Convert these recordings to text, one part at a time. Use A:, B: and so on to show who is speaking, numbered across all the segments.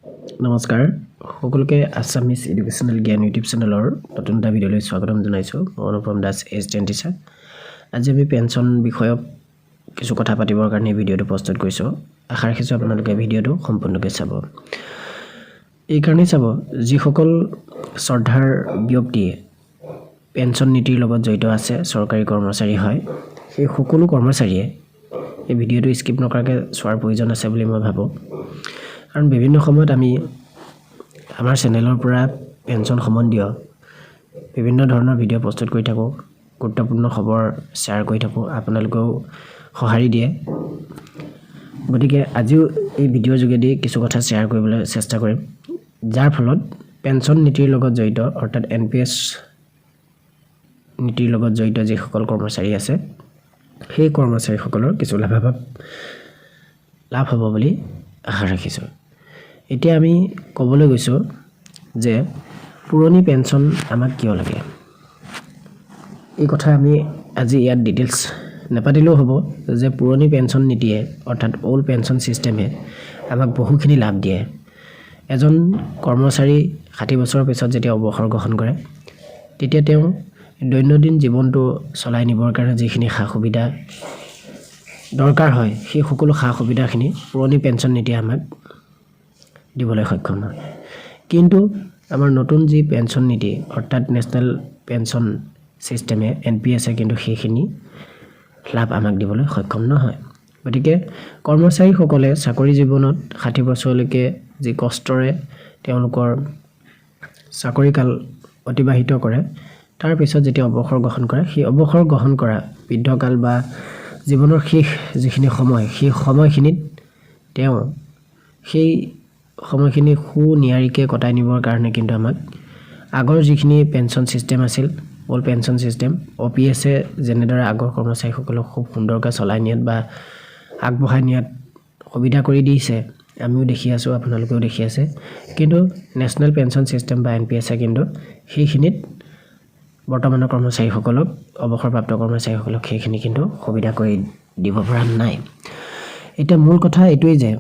A: নমস্কাৰ সকলোকে Assamese educational জ্ঞান ইউটিউব চেনেলৰ নতুন এটা ভিডিঅ'লৈ স্বাগতম জনাইছো অনুপম দাস এছিষ্টেণ্ট টিচাৰ আজি আমি পেঞ্চন বিষয়ক কিছু কথা পাতিবৰ কাৰণে ভিডিঅ'টো প্ৰস্তুত কৰিছো আশা ৰাখিছো আপোনালোকে ভিডিঅ'টো সম্পূৰ্ণকৈ চাব এই কাৰণে চাব যিসকল শ্ৰদ্ধাৰ ব্যক্তিয়ে পেঞ্চন নীতিৰ লগত জড়িত আছে চৰকাৰী কৰ্মচাৰী হয় সেই সকলো কৰ্মচাৰীয়ে এই ভিডিঅ'টো স্কিপ নকৰাকৈ চোৱাৰ প্ৰয়োজন আছে বুলি মই ভাবো কাৰণ বিভিন্ন সময়ত আমি আমাৰ চেনেলৰ পৰা পেঞ্চন সম্বন্ধীয় বিভিন্ন ধৰণৰ ভিডিঅ' প্ৰস্তুত কৰি থাকো গুৰুত্বপূৰ্ণ খবৰ শ্বেয়াৰ কৰি থাকো আপোনালোকেও সহাৰি দিয়ে গতিকে আজিও এই ভিডিঅ'ৰ যোগেদি কিছু কথা শ্বেয়াৰ কৰিবলৈ চেষ্টা কৰিম যাৰ ফলত পেঞ্চন নীতিৰ লগত জড়িত অৰ্থাৎ NPS নীতিৰ লগত জড়িত যিসকল কৰ্মচাৰী আছে সেই কৰ্মচাৰীসকলৰ কিছু লাভ হ'ব বুলি আশা ৰাখিছো এতিয়া আমি ক'বলৈ গৈছো যে পুৰণি পেঞ্চন আমাক কিয় লাগে এই কথা আমি আজি ইয়াত ডিটেইলছ নেপাতিলেও হ'ব যে পুৰণি পেঞ্চন নীতিয়ে অৰ্থাৎ ওল্ড পেঞ্চন সিস্টেমে আমাক বহুখিনি লাভ দিয়ে এজন কৰ্মচাৰী 60 বছৰৰ পিছত যেতিয়া অৱসৰ গ্ৰহণ কৰে তেতিয়া তেওঁ দৈনন্দিন জীৱনটো চলাই নিবৰ কাৰণে যিখিনি সা-সুবিধা দৰকাৰ হয় সেই সকলো সা-সুবিধাখিনি পুৰণি পেঞ্চন নীতিয়ে আমাক দিবলৈ সক্ষম হয় কিন্তু আমাৰ নতুন যি পেঞ্চন নীতি অৰ্থাৎ নেশনেল পেঞ্চন সিস্টেমে NPS কিন্তু সেইখিনি লাভ আমাক দিবলৈ সক্ষম নহয় গতিকে কৰ্মচাৰীসকলে চাকৰি জীৱনত 60 বছৰলৈকে যি কষ্টৰে তেওঁলোকৰ চাকৰি কাল অতিবাহিত কৰে তাৰ পিছত যেতিয়া অৱসৰ গ্ৰহণ কৰে সেই অৱসৰ গ্ৰহণ কৰা বৃদ্ধকাল বা জীৱনৰ শেষ যিখিনি সময় সেই সময়খিনিত তেওঁ সেই সময়খিনি নিয়াৰিকে কটাই নিবৰ কাৰণে কিন্তু আমাক আগৰ যিখিনি পেঞ্চন সিস্টেম আছিল ওল্ড পেঞ্চন সিস্টেম OPS এ যেনেদৰে আগৰ কৰ্মচাৰীসকলক খুব সুন্দৰকৈ চলাই নিয়াত বা আগবঢ়াই নিয়াত সুবিধা কৰি দিছে আমিও দেখি আছো আপোনালোকেও দেখি আছে কিন্তু নেশনেল পেঞ্চন সিস্টেম বা NPS এ কিন্তু সেইখিনিত বৰ্তমানৰ কৰ্মচাৰীসকলক অৱসৰপ্ৰাপ্ত কৰ্মচাৰীসকলক সেইখিনি কিন্তু সুবিধা কৰি দিব পৰা নাই এটা মূল কথা এইটোই যে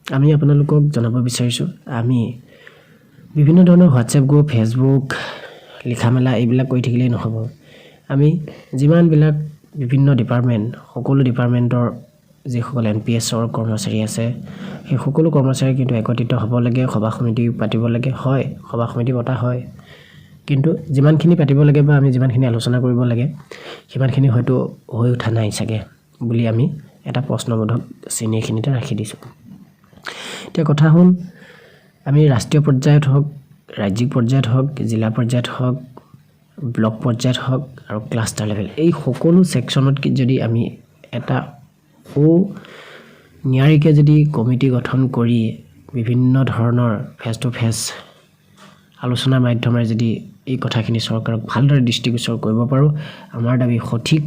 A: আমি আপোনালোকক জনাব বিচাৰিছো আমি বিভিন্ন ধৰণৰ WhatsApp গ্ৰুপ Facebook লিখা মেলা এইবিলাক কৰি থাকিলে নহব আমি যিমান বিলাক বিভিন্ন ডিপাৰ্টমেন্ট সকলো ডিপাৰ্টমেন্টৰ যিসকল NPS ৰ কৰ্মচাৰী আছে সেই সকলো কৰ্মচাৰী কিন্তু একত্ৰিত হ'ব লাগে সভা সমিতি পাতিব লাগে হয় সভা সমিতি পতা হয় কিন্তু যিমানখিনি পাতিব লাগে বা আমি যিমানখিনি আলোচনা কৰিব লাগে সিমানখিনি হয়তো হৈ উঠা নাই চাগে বুলি আমি এটা প্ৰশ্নবোধক চিহ্নখিনিতে ৰাখি দিছো এতিয়া কথা হ'ল আমি ৰাষ্ট্ৰীয় পৰ্যায়ত হওক ৰাজ্যিক পৰ্যায়ত হওক জিলা পৰ্যায়ত হওক ব্লক পৰ্যায়ত হওক আৰু ক্লাষ্টাৰ লেভেল এই সকলো সেকশনত যদি আমি এটা নিয়াৰিকে যদি কমিটি গঠন কৰি বিভিন্ন ধৰণৰ ফেস টু ফেস আলোচনাৰ মাধ্যমেৰে যদি এই কথাখিনি চৰকাৰক ভালদৰে দৃষ্টিগোচৰ কৰিব পাৰো আমাৰ দাবী সঠিক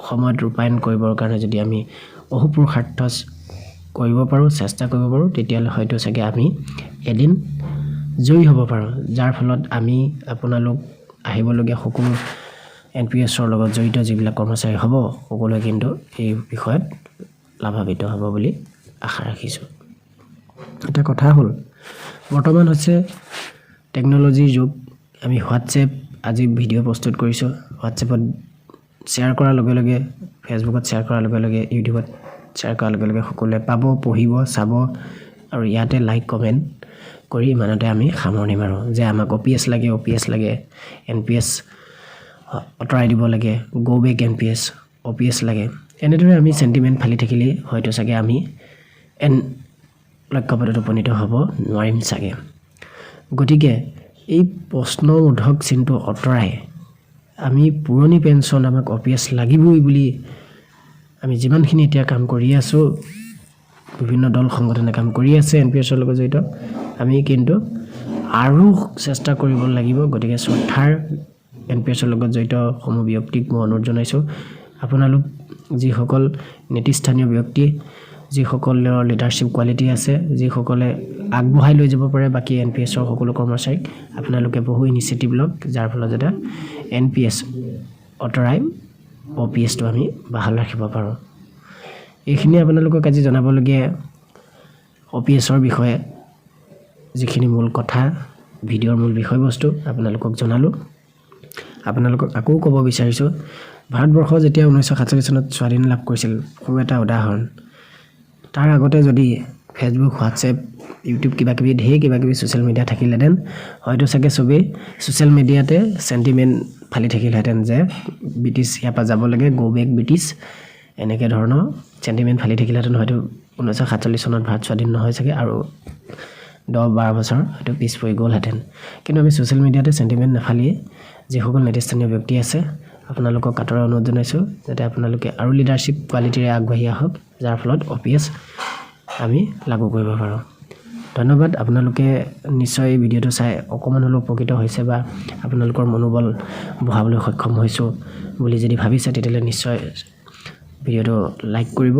A: সময়ত ৰূপায়ণ কৰিবৰ কাৰণে যদি আমি অহোপুৰুষাৰ্থ কৰিব পাৰো চেষ্টা কৰিব পাৰো তেতিয়ালে হয়তো চাগে আমি এদিন জয়ী হ'ব পাৰো যাৰ ফলত আমি আপোনালোক আহিবলগীয়া সকলো NPS ৰ লগত জড়িত যিবিলাক কৰ্মচাৰী হ'ব সকলোৱে কিন্তু এই বিষয়ত লাভান্বিত হ'ব বুলি আশা ৰাখিছো এটা কথা হ'ল বৰ্তমান হৈছে টেকনলজিৰ যুগ আমি WhatsApp আজি ভিডিঅ' প্ৰস্তুত কৰিছো WhatsAppত শ্বেয়াৰ কৰাৰ লগে লগে ফেচবুকত শ্বেয়াৰ কৰাৰ লগে লগে ইউটিউবত শ্বেয়াৰ কৰাৰ লগে লগে সকলোৱে পাব পঢ়িব চাব আৰু ইয়াতে লাইক কমেন্ট কৰি ইমানতে আমি সামৰণি মাৰো যে আমাক OPS লাগে NPS অতৰাই দিব লাগে গো বেক NPS OPS লাগে এনেদৰে আমি সেন্টিমেন্ট ফালি থাকিলে হয়তো চাগে আমি লক্ষ্যপথত উপনীত হ'ব নোৱাৰিম চাগে গতিকে এই প্ৰশ্নবোধক চিন্তু অতৰাই আমি পুৰণি পেঞ্চন আমাক OPS লাগিবই বুলি আমি যিমানখিনি এতিয়া কাম কৰি আছো বিভিন্ন দল সংগঠনে কাম কৰি আছে NPS ৰ লগত জড়িত আমি কিন্তু আৰু চেষ্টা কৰিব লাগিব গতিকে শ্ৰদ্ধাৰ NPS ৰ লগত জড়িত সমূহ ব্যক্তিক মই অনুৰোধ জনাইছো আপোনালোক যিসকল নীতিস্থানীয় ব্যক্তি যিসকলৰ লিডাৰশ্বিপ কোৱালিটি আছে যিসকলে আগবঢ়াই লৈ যাব পাৰে বাকি NPS ৰ সকলো কৰ্মচাৰীক আপোনালোকে বহু ইনিচিয়েটিভ লওক যাৰ ফলত এটা NPS অতৰাই OPS টো আমি বাহাল ৰাখিব পাৰো এইখিনি আপোনালোকক আজি জনাবলগীয়া OPS ৰ বিষয়ে যিখিনি মূল কথা ভিডিঅ'ৰ মূল বিষয়বস্তু আপোনালোকক জনালোঁ আপোনালোকক আকৌ ক'ব বিচাৰিছোঁ ভাৰতবৰ্ষ যেতিয়া 1947 চনত স্বাধীন লাভ কৰিছিল সৰু এটা উদাহৰণ তাৰ আগতে যদি ফেচবুক হোৱাটছএপ ইউটিউব কিবাকিবি ঢেৰ কিবাকিবি ছ'চিয়েল মিডিয়া থাকিলেহেঁতেন হয়তো চাগে চবেই ছ'চিয়েল মিডিয়াতে চেণ্টিমেণ্ট ফালি থাকিলহেঁতেন যে ব্ৰিটিছ ইয়াৰ পৰা যাব লাগে গো বেক ব্ৰিটিছ এনেকৈ ধৰণৰ চেণ্টিমেণ্ট ফালি থাকিলহেঁতেন হয়তো 1947 চনত ভাৰত স্বাধীন নহয় চাগে আৰু 10-12 বছৰ হয়তো পিছ পৰি গ'লহেঁতেন কিন্তু আমি ছ'চিয়েল মিডিয়াতে চেণ্টিমেণ্ট নাফালি যিসকল নেতৃস্থানীয় ব্যক্তি আছে আপোনালোকক কাটৰ অনুৰোধ জনাইছোঁ যাতে আপোনালোকে আৰু লিডাৰশ্বিপ কোৱালিটিৰে আগবাঢ়ি আহক যাৰ ফলত OPS আমি লাগু কৰিব পাৰোঁ ধন্যবাদ আপোনালোকে নিশ্চয় এই ভিডিঅ'টো চাই অকমান হ'লেও উপকৃত হৈছে বা আপোনালোকৰ মনোবল বঢ়াবলৈ সক্ষম হৈছোঁ বুলি যদি ভাবিছে তেতিয়াহ'লে নিশ্চয় ভিডিঅ'টো লাইক কৰিব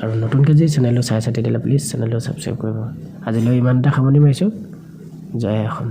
A: আৰু নতুনকৈ যদি চেনেলটো চাই আছে তেতিয়াহ'লে প্লিজ চেনেলটো ছাবস্ক্ৰাইব কৰিব আজিলৈ ইমানটা সামৰণি মাৰিছোঁ জয় অসম